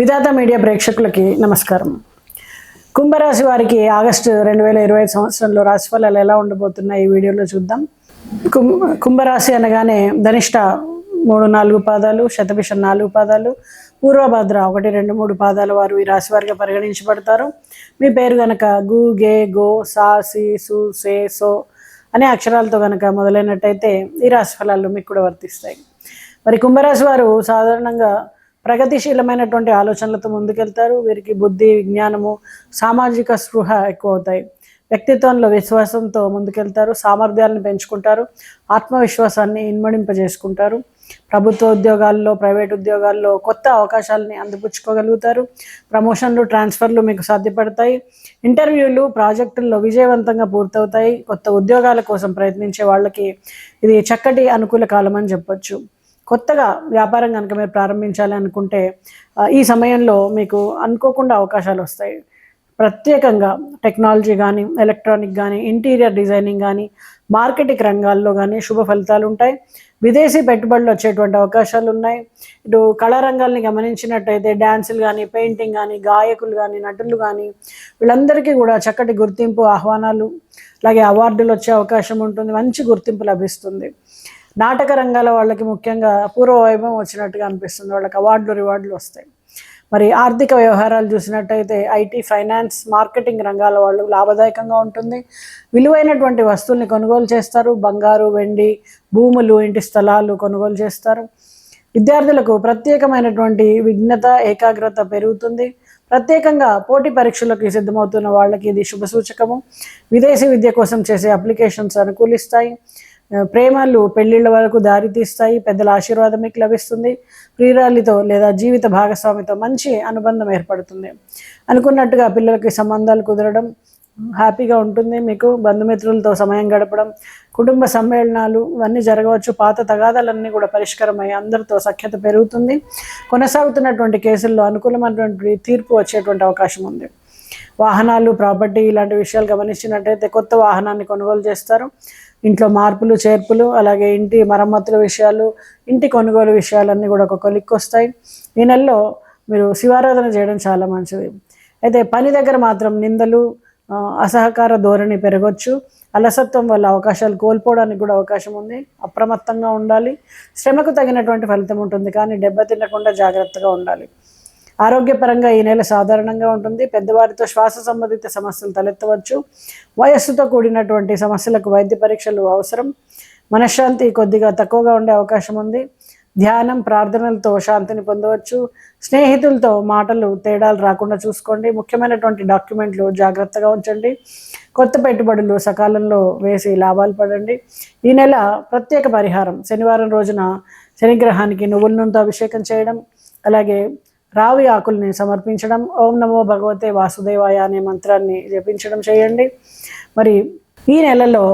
విధాత media ప్రేక్షకులకి నమస్కారం. కుంభరాశి వారికి ఆగస్టు 2025 సంవత్సరంలో రాశిఫలాలు ఎలా ఉండబోతున్నాయి ఈ వీడియోలో చూద్దాం. కుంభరాశి అనగానే ధనిష్ట 3-4 పాదాలు, శతభిషం 4 పాదాలు, పూర్వభద్ర 1-2-3 పాదాల వారు ఈ రాశి వారిగా పరిగణించబడతారు. మీ పేరు గనక గు, గే, గో, సా, సి, సు, సే, సో అనే అక్షరాలతో గనక మొదలైనట్టయితే ఈ రాశి ఫలాలు మీకు కూడా వర్తిస్తాయి. మరి కుంభరాశి వారు సాధారణంగా ప్రగతిశీలమైనటువంటి ఆలోచనలతో ముందుకెళ్తారు. వీరికి బుద్ధి, విజ్ఞానము, సామాజిక స్పృహ ఎక్కువ అవుతాయి. వ్యక్తిత్వంలో విశ్వాసంతో ముందుకెళ్తారు. సామర్థ్యాలను పెంచుకుంటారు. ఆత్మవిశ్వాసాన్ని ఇన్మడింపజేసుకుంటారు. ప్రభుత్వ ఉద్యోగాల్లో, ప్రైవేట్ ఉద్యోగాల్లో కొత్త అవకాశాలని అందిపుచ్చుకోగలుగుతారు. ప్రమోషన్లు, ట్రాన్స్ఫర్లు మీకు సాధ్యపడతాయి. ఇంటర్వ్యూలు, ప్రాజెక్టుల్లో విజయవంతంగా పూర్తవుతాయి. కొత్త ఉద్యోగాల కోసం ప్రయత్నించే వాళ్ళకి ఇది చక్కటి అనుకూల కాలం అని చెప్పొచ్చు. కొత్తగా వ్యాపారం కనుక మీరు ప్రారంభించాలి అనుకుంటే ఈ సమయంలో మీకు అనుకోకుండా అవకాశాలు వస్తాయి. ప్రత్యేకంగా టెక్నాలజీ కానీ, ఎలక్ట్రానిక్ కానీ, ఇంటీరియర్ డిజైనింగ్ కానీ, మార్కెటింగ్ రంగాల్లో కానీ శుభ ఫలితాలు ఉంటాయి. విదేశీ పెట్టుబడులు వచ్చేటువంటి అవకాశాలు ఉన్నాయి. ఇటు కళారంగాల్ని గమనించినట్టయితే డ్యాన్సులు కానీ, పెయింటింగ్ కానీ, గాయకులు కానీ, నటులు కానీ వీళ్ళందరికీ కూడా చక్కటి గుర్తింపు, ఆహ్వానాలు, అలాగే అవార్డులు వచ్చే అవకాశం ఉంటుంది. మంచి గుర్తింపు లభిస్తుంది. నాటక రంగాల వాళ్ళకి ముఖ్యంగా పూర్వ వైభవం వచ్చినట్టుగా అనిపిస్తుంది. వాళ్ళకి అవార్డులు, రివార్డులు వస్తాయి. మరి ఆర్థిక వ్యవహారాలు చూసినట్టయితే ఐటీ, ఫైనాన్స్, మార్కెటింగ్ రంగాల వాళ్ళు లాభదాయకంగా ఉంటుంది. విలువైనటువంటి వస్తువుల్ని కొనుగోలు చేస్తారు. బంగారు, వెండి, భూములు, ఇంటి స్థలాలు కొనుగోలు చేస్తారు. విద్యార్థులకు ప్రత్యేకమైనటువంటి విఘ్నత, ఏకాగ్రత పెరుగుతుంది. ప్రత్యేకంగా పోటీ పరీక్షలకు సిద్ధమవుతున్న వాళ్ళకి ఇది శుభసూచకము. విదేశీ విద్య కోసం చేసే అప్లికేషన్స్ అనుకూలిస్తాయి. ప్రేమలు పెళ్లిళ్ళ వరకు దారితీస్తాయి. పెద్దల ఆశీర్వాదం మీకు లభిస్తుంది. ప్రియురాలితో లేదా జీవిత భాగస్వామితో మంచి అనుబంధం ఏర్పడుతుంది. అనుకున్నట్టుగా పిల్లలకి సంబంధాలు కుదరడం హ్యాపీగా ఉంటుంది. మీకు బంధుమిత్రులతో సమయం గడపడం, కుటుంబ సమ్మేళనాలు ఇవన్నీ జరగవచ్చు. పాత తగాదాలన్నీ కూడా పరిష్కారమై అందరితో సఖ్యత పెరుగుతుంది. కొనసాగుతున్నటువంటి కేసుల్లో అనుకూలమైనటువంటి తీర్పు వచ్చేటువంటి అవకాశం ఉంది. వాహనాలు, ప్రాపర్టీ ఇలాంటి విషయాలు గమనించినట్టయితే కొత్త వాహనాన్ని కొనుగోలు చేస్తారు. ఇంట్లో మార్పులు, చేర్పులు, అలాగే ఇంటి మరమ్మతుల విషయాలు, ఇంటి కొనుగోలు విషయాలన్నీ కూడా ఒక కొలిక్కి వస్తాయి. ఈ నెలలో మీరు శివారాధన చేయడం చాలా మంచిది. అయితే పని దగ్గర మాత్రం నిందలు, అసహకార ధోరణి పెరగవచ్చు. అలసత్వం వల్ల అవకాశాలు కోల్పోవడానికి కూడా అవకాశం ఉంది. అప్రమత్తంగా ఉండాలి. శ్రమకు తగినటువంటి ఫలితం ఉంటుంది, కానీ దెబ్బతినకుండా జాగ్రత్తగా ఉండాలి. ఆరోగ్యపరంగా ఈ నెల సాధారణంగా ఉంటుంది. పెద్దవారితో శ్వాస సంబంధిత సమస్యలు తలెత్తవచ్చు. వయస్సుతో కూడినటువంటి సమస్యలకు వైద్య పరీక్షలు అవసరం. మనశ్శాంతి కొద్దిగా తక్కువగా ఉండే అవకాశం ఉంది. ధ్యానం, ప్రార్థనలతో శాంతిని పొందవచ్చు. స్నేహితులతో మాటలు తేడాలు రాకుండా చూసుకోండి. ముఖ్యమైనటువంటి డాక్యుమెంట్లు జాగ్రత్తగా ఉంచండి. కొత్త పెట్టుబడులు సకాలంలో వేసి లాభాలు పడండి. ఈ నెల ప్రత్యేక పరిహారం శనివారం రోజున శనిగ్రహానికి నువ్వుల నూనెతో అభిషేకం చేయడం, అలాగే రావి ఆకుల్ని సమర్పించడం, ఓం నమో భగవతే వాసుదేవాయ అనే మంత్రాన్ని జపించడం చేయండి. మరి ఈ నెలలో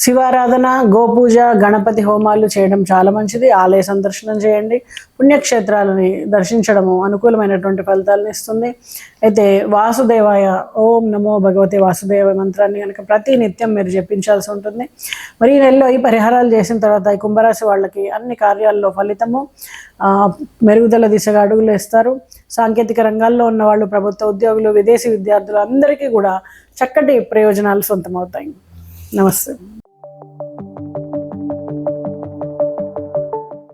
శివారాధన, గోపూజ, గణపతి హోమాలు చేయడం చాలా మంచిది. ఆలయ సందర్శనం చేయండి. పుణ్యక్షేత్రాలని దర్శించడము అనుకూలమైనటువంటి ఫలితాలను ఇస్తుంది. అయితే వాసుదేవాయ, ఓం నమో భగవతే వాసుదేవ మంత్రాన్ని కనుక ప్రతి నిత్యం మీరు జపించాల్సి ఉంటుంది. మరి ఈ నెలలో ఈ పరిహారాలు చేసిన తర్వాత ఈ కుంభరాశి వాళ్ళకి అన్ని కార్యాల్లో ఫలితము, మెరుగుదల దిశగా అడుగులు వేస్తారు. సాంకేతిక రంగాల్లో ఉన్న వాళ్ళు, ప్రభుత్వ ఉద్యోగులు, విదేశీ విద్యార్థులు అందరికీ కూడా చక్కటి ప్రయోజనాలు సొంతమవుతాయి. నమస్తే.